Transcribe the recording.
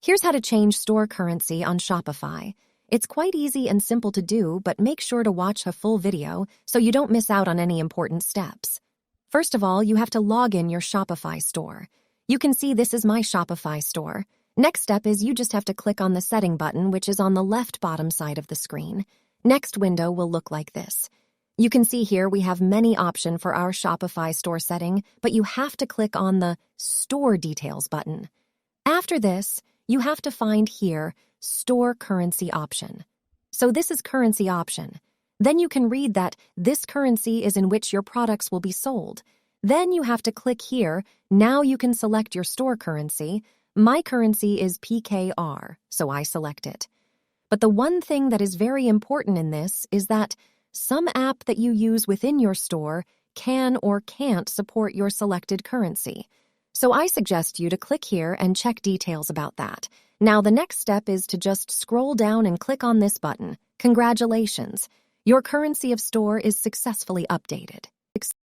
Here's how to change store currency on Shopify. It's quite easy and simple to do, but make sure to watch a full video so you don't miss out on any important steps. First of all, you have to log in your Shopify store. You can see this is my Shopify store. Next step is you just have to click on the setting button, which is on the left bottom side of the screen. Next window will look like this. You can see here we have many options for our Shopify store setting, but you have to click on the Store Details button. After this, you have to find here Store Currency option. So this is currency option. Then you can read that this currency is in which your products will be sold. Then you have to click here. Now you can select your store currency. My currency is PKR, so I select it. But the one thing that is very important in this is that some app that you use within your store can or can't support your selected currency. So I suggest you to click here and check details about that. Now the next step is to just scroll down and click on this button. Congratulations! Your currency of store is successfully updated.